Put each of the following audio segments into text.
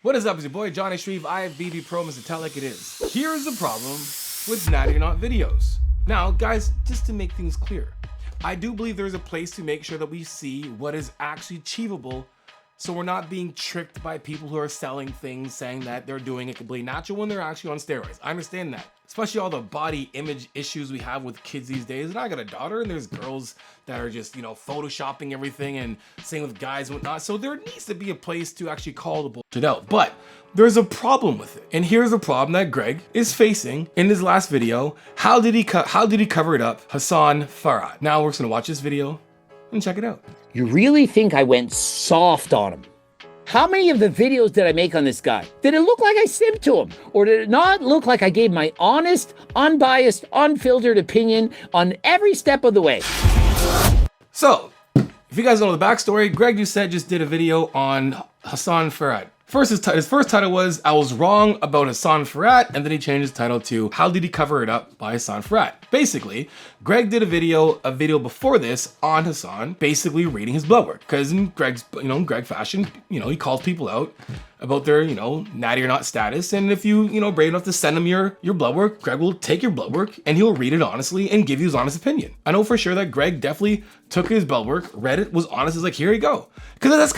What is up, it's your boy Johnny SHREVE. I have BB Pro, Mr. Tell Like It Is. Here's the problem with Natty or Not videos. Now, guys, just to make things clear, I do believe there's a place to make sure that we see what is actually achievable, so we're not being tricked by people who are selling things saying that they're doing it completely natural when they're actually on steroids. I understand that. Especially all the body image issues we have with kids these days. And I got a daughter, and there's girls that are just, photoshopping everything and saying with guys and whatnot. So there needs to be a place to actually call the bullshit out. But there's a problem with it. And here's a problem that Greg is facing in his last video. How did he cover it up? Hussain Farhat. Now we're just gonna watch this video and check it out. You really think I went soft on him? How many of the videos did I make on this guy? Did it look like I simped to him? Or did it not look like I gave my honest, unbiased, unfiltered opinion on every step of the way? So, if you guys know the backstory, Greg Doucette just did a video on Hussain Farhat. First, his first title was, I was wrong about Hussain Farhat, and then he changed his title to, How Did He Cover It Up by Hussain Farhat. Basically, Greg did a video before this on Hassan, basically reading his blood work. Because in Greg's, Greg fashion, he calls people out about their, natty or not status. And if you, brave enough to send him your blood work, Greg will take your blood work and he'll read it honestly and give you his honest opinion. I know for sure that Greg definitely took his blood work, read it, was honest, is like, here you go. Because that's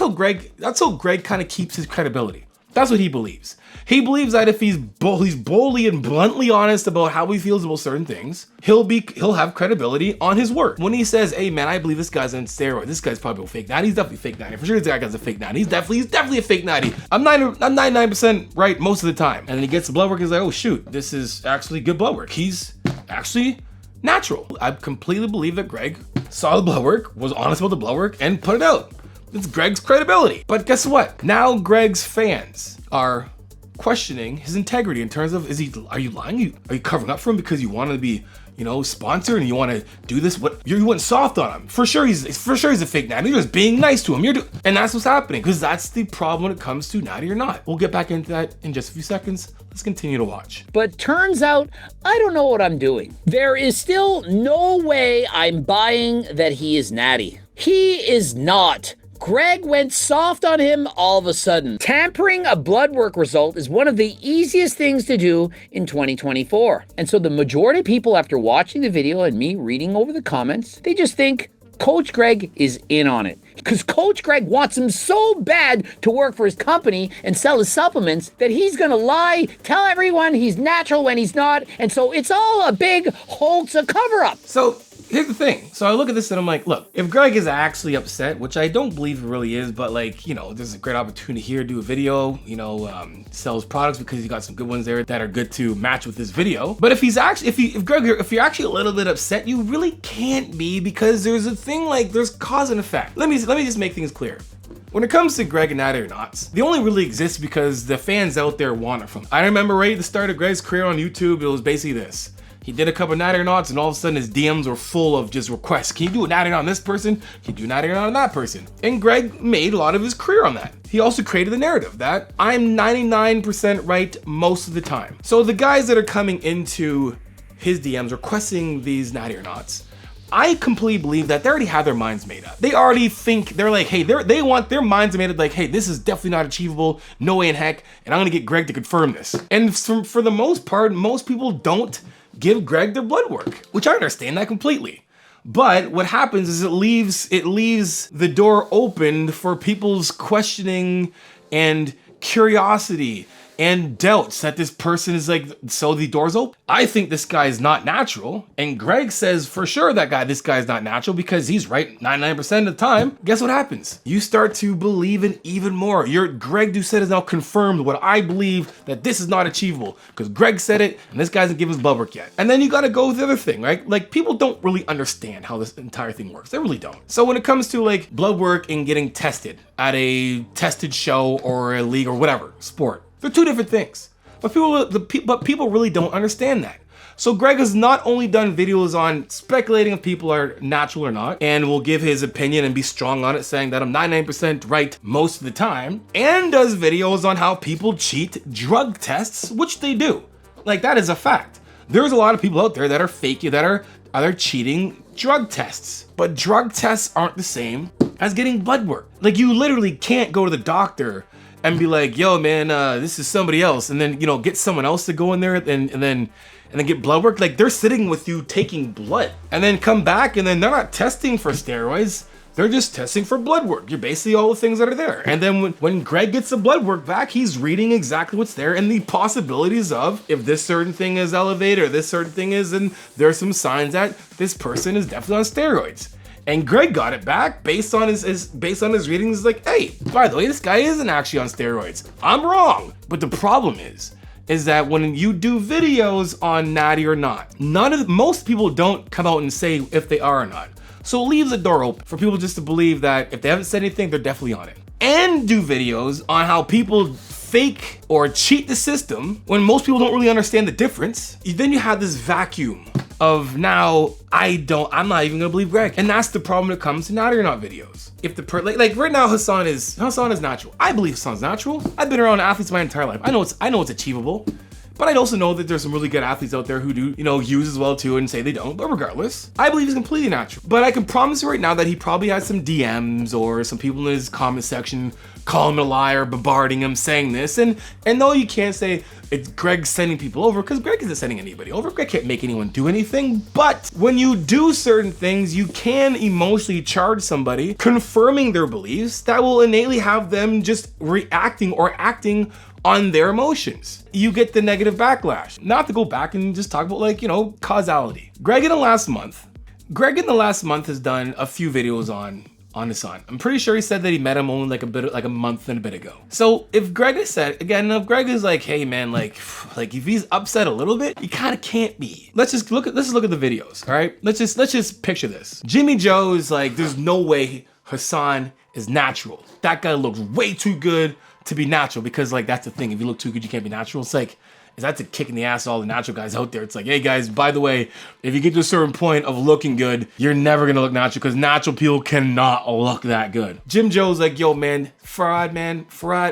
how Greg kind of keeps his credibility. That's what he believes. He believes that if he's boldly and bluntly honest about how he feels about certain things, he'll have credibility on his work. When he says, "Hey man, I believe this guy's on steroid. This guy's probably a fake natty. He's definitely a fake natty. For sure, this guy's a fake natty. He's definitely a fake natty. I'm 99% right most of the time." And then he gets the blood work. He's like, "Oh shoot, this is actually good blood work. He's actually natural." I completely believe that Greg saw the blood work, was honest about the blood work, and put it out. It's Greg's credibility. But guess what? Now Greg's fans are questioning his integrity in terms of, are you lying? Are you covering up for him because you want to be, sponsored and you want to do this? You went soft on him. For sure he's a fake natty. You're just being nice to him. And that's what's happening, because that's the problem when it comes to natty or not. We'll get back into that in just a few seconds. Let's continue to watch. But turns out, I don't know what I'm doing. There is still no way I'm buying that he is natty. He is not. Greg went soft on him all of a sudden. Tampering a blood work result is one of the easiest things to do in 2024. And so the majority of people, after watching the video and me reading over the comments, they just think Coach Greg is in on it. Because Coach Greg wants him so bad to work for his company and sell his supplements that he's gonna lie, tell everyone he's natural when he's not, and so it's all a big hoax, a cover-up. So here's the thing. So I look at this and I'm like, look, if Greg is actually upset, which I don't believe he really is, but there's a great opportunity here to do a video, sell his products because he got some good ones there that are good to match with this video. But if you're actually a little bit upset, you really can't be, because there's a thing like there's cause and effect. Let me just make things clear. When it comes to Greg and Natty or Nots, they only really exist because the fans out there want it from them. I remember right at the start of Greg's career on YouTube, it was basically this. He did a couple of natty or nots, and all of a sudden his DMs were full of just requests. Can you do a natty or not on this person? Can you do a natty or not on that person? And Greg made a lot of his career on that. He also created the narrative that I'm 99% right most of the time. So the guys that are coming into his DMs requesting these natty or nots, I completely believe that they already have their minds made up. They already think, they're like, hey, they want their minds made up like, hey, this is definitely not achievable, no way in heck, and I'm gonna get Greg to confirm this. And for the most part, most people don't give Greg their blood work, which I understand that completely. But what happens is it leaves the door open for people's questioning and curiosity and doubts that this person is like, so the door's open. I think this guy is not natural, and Greg says for sure this guy is not natural because he's right 99% of the time. Guess what happens? You start to believe in even more. Greg Doucette has now confirmed what I believe, that this is not achievable because Greg said it and this guy hasn't given his blood work yet. And then you gotta go with the other thing, right? Like, people don't really understand how this entire thing works. They really don't. So when it comes to like blood work and getting tested at a tested show or a league or whatever sport, they're two different things, but people really don't understand that. So Greg has not only done videos on speculating if people are natural or not, and will give his opinion and be strong on it, saying that I'm 99% right most of the time, and does videos on how people cheat drug tests, which they do. Like, that is a fact. There's a lot of people out there that are fake, that are either cheating drug tests, but drug tests aren't the same as getting blood work. Like, you literally can't go to the doctor and be like, yo man, this is somebody else, and then get someone else to go in there and then get blood work. Like, they're sitting with you taking blood and then come back, and then they're not testing for steroids. They're just testing for blood work. You're basically all the things that are there. And then when Greg gets the blood work back, he's reading exactly what's there and the possibilities of if this certain thing is elevated or this certain thing is, and there's some signs that this person is definitely on steroids. And Greg got it back based on his readings. Like, hey, by the way, this guy isn't actually on steroids. I'm wrong. But the problem is that when you do videos on Natty or not, most people don't come out and say if they are or not. So it leaves the door open for people just to believe that if they haven't said anything, they're definitely on it. And do videos on how people fake or cheat the system when most people don't really understand the difference. Then you have this vacuum of now, I'm not even gonna believe Greg. And that's the problem when it comes to Natty or not videos. If like right now, Hassan is natural. I believe Hassan's natural. I've been around athletes my entire life. I know it's achievable. But I also know that there's some really good athletes out there who do, use as well too and say they don't. But regardless, I believe he's completely natural. But I can promise you right now that he probably has some DMs or some people in his comment section calling him a liar, bombarding him, saying this. And no, you can't say it's Greg sending people over, because Greg isn't sending anybody over. Greg can't make anyone do anything. But when you do certain things, you can emotionally charge somebody, confirming their beliefs that will innately have them just reacting or acting on their emotions. You get the negative backlash. Not to go back and just talk about causality. Greg in the last month has done a few videos on Hassan. I'm pretty sure he said that he met him only like a month and a bit ago. So if Greg is Greg is like, hey man, like if he's upset a little bit, he kind of can't be. Let's just look at the videos, all right? Let's just picture this. Jimmy Joe is like, there's no way Hassan is natural. That guy looks way too good to be natural, because that's the thing. If you look too good, you can't be natural. It's like, that's a kick in the ass to all the natural guys out there. It's like, hey guys, by the way, if you get to a certain point of looking good, you're never gonna look natural, because natural people cannot look that good. Jim Joe's like, yo man, Farat,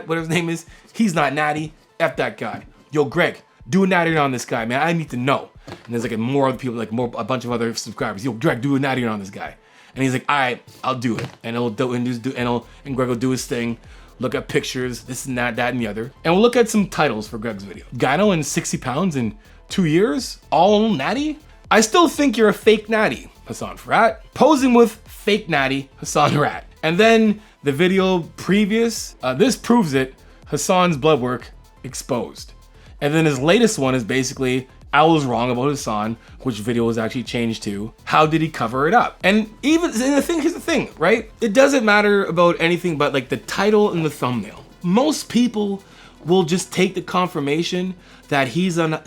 whatever his name is, he's not Natty. F that guy. Yo, Greg, do a Natty on this guy, man. I need to know. And there's more other people, a bunch of other subscribers. Yo, Greg, do a Natty on this guy. And he's like, all right, I'll do it. And Greg will do his thing. Look at pictures, this and that and the other. And we'll look at some titles for Greg's video. Gyno in 60 pounds in 2 years, all Natty? I still think you're a fake Natty, Hussain Farhat. Posing with fake Natty, Hussain Farhat. And then the video previous, this proves it, Hassan's blood work exposed. And then his latest one is basically, I was wrong about Hassan, which video was actually changed to, how did he cover it up? And here's the thing, right? It doesn't matter about anything but the title and the thumbnail. Most people will just take the confirmation that he's a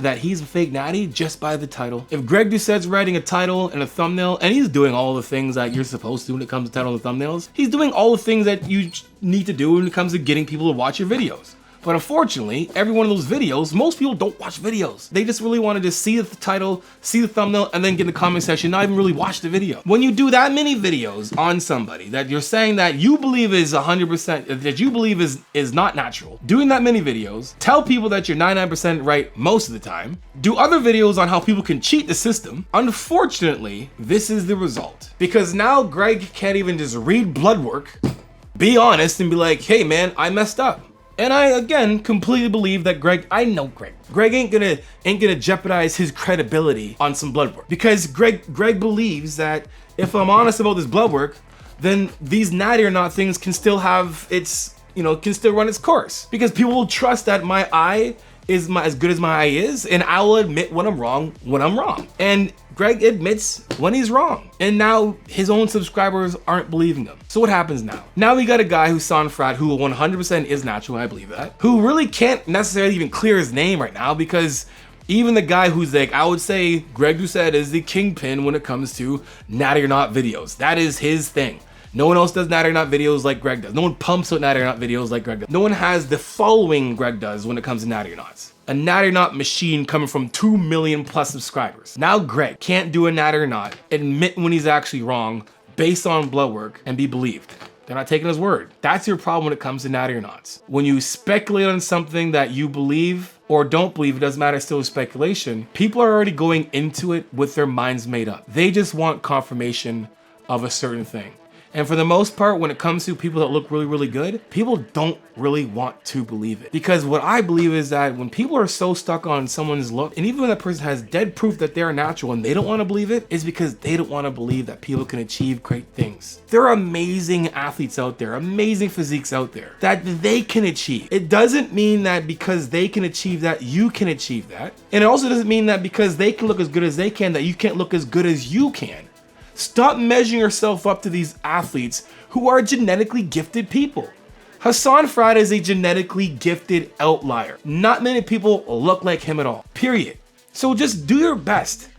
fake Natty just by the title. If Greg Doucette's writing a title and a thumbnail, and he's doing all the things that you're supposed to when it comes to title and thumbnails, he's doing all the things that you need to do when it comes to getting people to watch your videos. But unfortunately, every one of those videos, most people don't watch videos. They just really want to just see the title, see the thumbnail, and then get in the comment section, not even really watch the video. When you do that many videos on somebody that you're saying that you believe is 100%, that you believe is not natural, doing that many videos, tell people that you're 99% right most of the time, do other videos on how people can cheat the system, unfortunately, this is the result. Because now Greg can't even just read blood work, be honest, and be like, hey man, I messed up. And I, again, completely believe that I know Greg. Greg ain't gonna jeopardize his credibility on some blood work. Because Greg believes that if I'm honest about this blood work, then these Natty or not things can still have can still run its course. Because people will trust that my eye is as good as my eye is, and I will admit when I'm wrong And Greg admits when he's wrong. And now his own subscribers aren't believing him. So what happens now? Now we got a guy Hussain Farhat who 100% is natural, I believe that, who really can't necessarily even clear his name right now, because even the guy who's I would say Greg Doucette is the kingpin when it comes to Natty or not videos. That is his thing. No one else does Natty or not videos like Greg does. No one pumps out Natty or not videos like Greg does. No one has the following Greg does when it comes to Natty or nots. A Natty or not machine coming from 2 million plus subscribers. Now Greg can't do a Natty or not, admit when he's actually wrong based on blood work, and be believed. They're not taking his word. That's your problem when it comes to Natty or nots. When you speculate on something that you believe or don't believe, it doesn't matter, it's still speculation. People are already going into it with their minds made up. They just want confirmation of a certain thing. And for the most part, when it comes to people that look really, really good, people don't really want to believe it. Because what I believe is that when people are so stuck on someone's look, and even when that person has dead proof that they're natural and they don't want to believe it, is because they don't want to believe that people can achieve great things. There are amazing athletes out there, amazing physiques out there that they can achieve. It doesn't mean that because they can achieve that, you can achieve that. And it also doesn't mean that because they can look as good as they can, that you can't look as good as you can. Stop measuring yourself up to these athletes who are genetically gifted people. Hussain Farhat is a genetically gifted outlier. Not many people look like him at all, period. So just do your best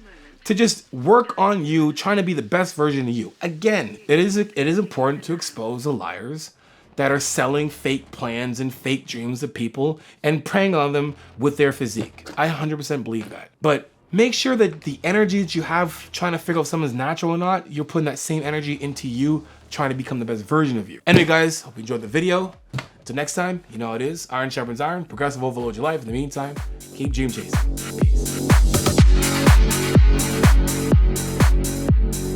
to just work on you, trying to be the best version of you. Again, it is important to expose the liars that are selling fake plans and fake dreams to people and preying on them with their physique. I 100% believe that. But make sure that the energy that you have trying to figure out if someone's natural or not, you're putting that same energy into you trying to become the best version of you. Anyway, guys, hope you enjoyed the video. Until next time, you know how it is. Iron sharpens iron. Progressive overload your life. In the meantime, keep dream chasing. Peace.